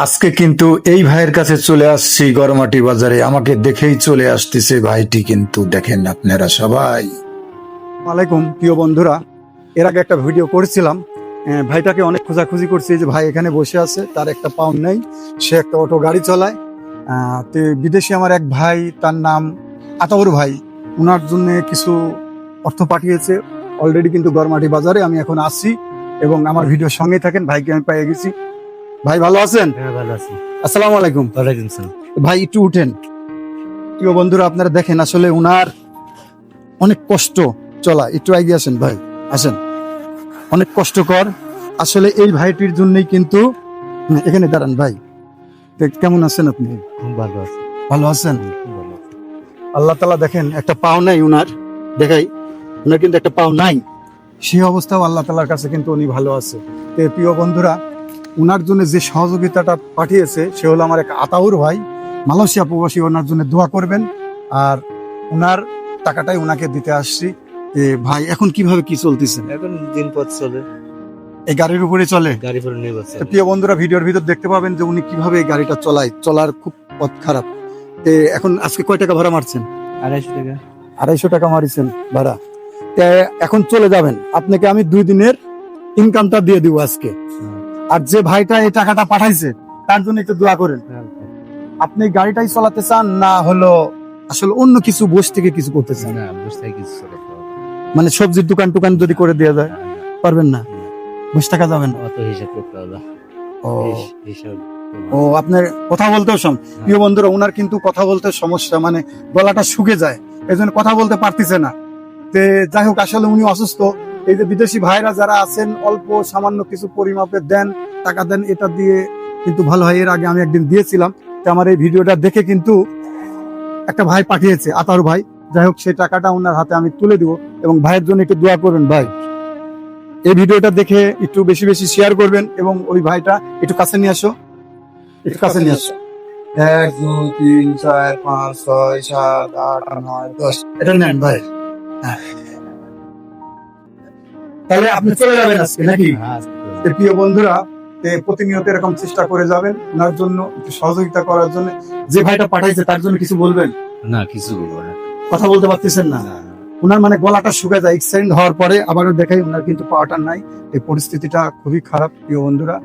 আজকে কিন্তু এই ভাইয়ের কাছে চলে আসছি গরমাটি বাজারে। আমাকে দেখেই চলে আসতেছে ভাইটি, কিন্তু দেখেন আপনারা সবাই। ওয়ালাইকুম প্রিয় বন্ধুরা, এর আগে একটা ভিডিও করেছিলাম। ভাইটাকে অনেক খোঁজাখুঁজি করছি যে ভাই এখানে বসে আছে, তার একটা পাউন্ড নেই, সে একটা অটো গাড়ি চালায়। তো বিদেশি আমার এক ভাই, তার নাম আতাউর ভাই, ওনার জন্য কিছু অর্থ পাঠিয়েছে অলরেডি, কিন্তু গরমাটি বাজারে আমি এখন আসছি এবং আমার ভিডিওর সঙ্গে থাকেন। ভাইকে আমি পেয়ে গেছি। ভাই ভালো আছেন? হ্যাঁ, ভালো আছি। আসসালামু আলাইকুম। ওয়ালাইকুম সালাম। ভাই একটু উঠেন। প্রিয় বন্ধুরা, আপনারা দেখেন আসলে উনার অনেক কষ্ট চলা। একটু এগিয়ে আসেন ভাই, আসেন। অনেক কষ্টকর আসলে এই ভাইটির জন্যই কিন্তু এখানে দাঁড়ান ভাই। কেমন আছেন আপনি? খুব ভালো আছি। ভালো আছেন? খুব ভালো আছি। আল্লাহ তাআলা দেখেন একটা পাও নাই উনার, দেখাই উনার কিন্তু একটা পাও নাই, সেই অবস্থাও আল্লাহ তাআলার কাছে কিন্তু উনি ভালো আছে। তো প্রিয় বন্ধুরা, উনার জন্য যে সহযোগিতাটা পাঠিয়েছে সে হলো আমার এক আতাউর ভাই, মালয়েশিয়া প্রবাসী। ওনার জন্য দোয়া করবেন, আর উনার টাকাটাই উনাকে দিতে আসছি। ভাই এখন কিভাবে কি চলতেছে? এখন দিন পথ চলে, এই গাড়ির উপরে চলে। গাড়ি পরে নিয়ে বসে। তো প্রিয় বন্ধুরা, ভিডিওর ভিতর দেখতে পাবেন যে উনি কিভাবে এই গাড়িটা চলায়, চলার খুব পথ খারাপ। এখন আজকে কয় টাকা ভাড়া মারছেন? 250 টাকা। 250 টাকা মারিছেন ভাড়া। এখন চলে যাবেন, আপনাকে আমি 2 দিনের ইনকামটা দিয়ে দিব আজকে। আর যে ভাইটা এই টাকাটা পাঠাইছে তার জন্য একটু দোয়া করেন। আপনি গাড়িটাই চালাতে চান না হলো আসলে অন্য কিছু বস থেকে কিছু করতে চান? না, বসে কিছু চলে তো। মানে সবজির দোকান টোকান যদি করে দেওয়া যায়, পারবেন না? বসে থাকা যাবেন না? অত হিসাব করতে হবে। ও হিসাব। ও আপনার কথা বলতেও প্রিয় বন্ধুরা, ওনার কিন্তু কথা বলতে সমস্যা, মানে গলাটা শুকে যায়, এই জন্য কথা বলতে পারতেছে না। তে যাই হোক, আসলে উনি অসুস্থ। এই যে বিদেশি ভাইরা যারা আছেন, অল্প সামান্য কিছু পরিমাপে দেন, টাকা দেন, এটা দিয়ে কিন্তু ভালো হয়। এর আগে আমি একদিন দিয়েছিলাম, তো আমার এই ভিডিওটা দেখে কিন্তু একটা ভাই পাঠিয়েছে, আতাউর ভাই। যাই হোক, সেই টাকাটা ওনার হাতে আমি তুলে দিব এবং ভাইয়ের জন্য একটু দোয়া করবেন ভাই। এই ভিডিওটা দেখে একটু বেশি বেশি শেয়ার করবেন এবং ওই ভাইটা একটু কাছে নিয়ে আসো, একটু কাছে নিয়ে আসো। 1 2 3 4 5 6 7 8 9 10 এটা নেন ভাই। হ্যাঁ। তাহলে আপনি চলে যাবেন আজকে নাকি? তো প্রিয় বন্ধুরা, প্রতিনিয়ত এরকম চেষ্টা করে যাবেন ওনার জন্য একটু সহযোগিতা করার জন্য। যে ভাইটা পাঠাইছে তার জন্য কিছু বলবেন? না, কিছু বলবো না। কথা বলতে পারতেছেন না? ওনার মানে গলাটা শুকে যায়, এক্সিডেন্ট হওয়ার পরে আবারও দেখাই ওনার কিন্তু পাওয়াটা নাই। এই পরিস্থিতিটা খুবই খারাপ প্রিয় বন্ধুরা।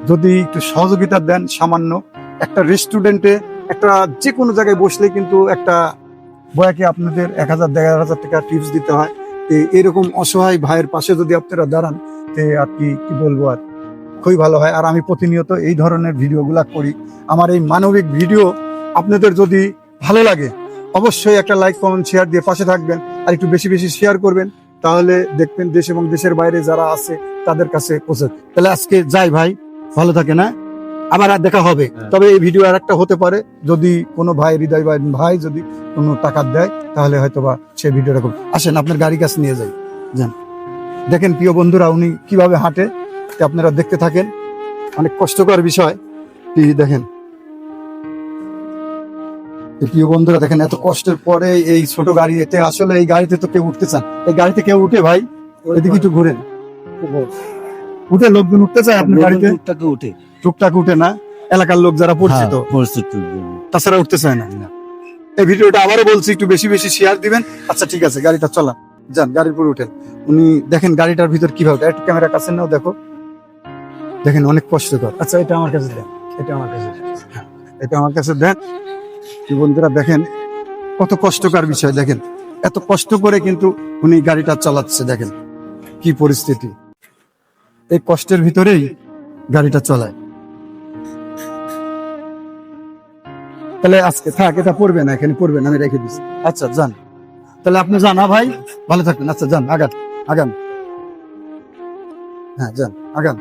যদি একটু সহযোগিতা দেন সামান্য, একটা রেস্টুরেন্টে একটা যে কোনো জায়গায় বসলে কিন্তু একটা বয়াকে আপনাদের 1000 1500 টাকা টিপস দিতে হয়। এরকম অসহায় ভাইয়ের পাশে যদি আপনারা দাঁড়ান, আর কি বলবো, আর খুবই ভালো হয়। আর আমি প্রতিনিয়ত এই ধরনের ভিডিওগুলা করি। আমার এই মানবিক ভিডিও আপনাদের যদি ভালো লাগে, অবশ্যই একটা লাইক কমেন্ট শেয়ার দিয়ে পাশে থাকবেন, আর একটু বেশি বেশি শেয়ার করবেন, তাহলে দেখবেন দেশ এবং দেশের বাইরে যারা আছে তাদের কাছে পৌঁছে। তাহলে আজকে যাই ভাই, ভালো থাকে না, আবার আর দেখা হবে। তবে এই ভিডিও আর একটা হতে পারে, যদি কোনো ভাই, হৃদয় ভাই যদি কোনো টাকা দেয়, তাহলে হয়তোবা সেই ভিডিওটা করবে। আসেন আপনার গাড়ির কাছে নিয়ে যাই, যান। দেখেন প্রিয় বন্ধুরা, উনি কিভাবে হাঁটে, আপনারা দেখতে থাকেন। অনেক কষ্টকর বিষয়, দেখেন প্রিয় বন্ধুরা, দেখেন এত কষ্টের পরে এই ছোট গাড়ি, এতে আসলে এই গাড়িতে তো কেউ উঠতে চান। এই গাড়িতে কেউ উঠে ভাই? এদিকে একটু ঘুরেন, উঠে লোকজন উঠতে চায় আপনার গাড়িতে? টুকটাক উঠে না, এলাকার লোক যারা পরিচিত, তাছাড়া উঠতে চায় না। এই ভিডিওটা আবারও বলছি, একটু বেশি বেশি শেয়ার দিবেন। আচ্ছা ঠিক আছে, গাড়িটা চলা, যান গাড়ির উপরে উঠেন। উনি দেখেন গাড়িটার ভিতর কিভাবে, একটু ক্যামেরা কাছে নাও, দেখো, দেখেন অনেক কষ্টকর। আচ্ছা এটা আমার কাছে দেন, এটা আমার কাছে দেন, এটা আমার কাছে দেন। কি বন্ধুরা দেখেন কত কষ্টকর বিষয়, দেখেন এত কষ্ট করে কিন্তু উনি গাড়িটা চালাচ্ছে। দেখেন কি পরিস্থিতি, এই কষ্টের ভিতরেই গাড়িটা চলায়। তাহলে আজকে থাক, এটা পড়বে না, এখানে পড়বে না, আমি রেখে দিচ্ছি। আচ্ছা যান, তাহলে আপনি যান। ভাই ভালো থাকবেন। আচ্ছা যান, আগান আগান, হ্যাঁ যান, আগান।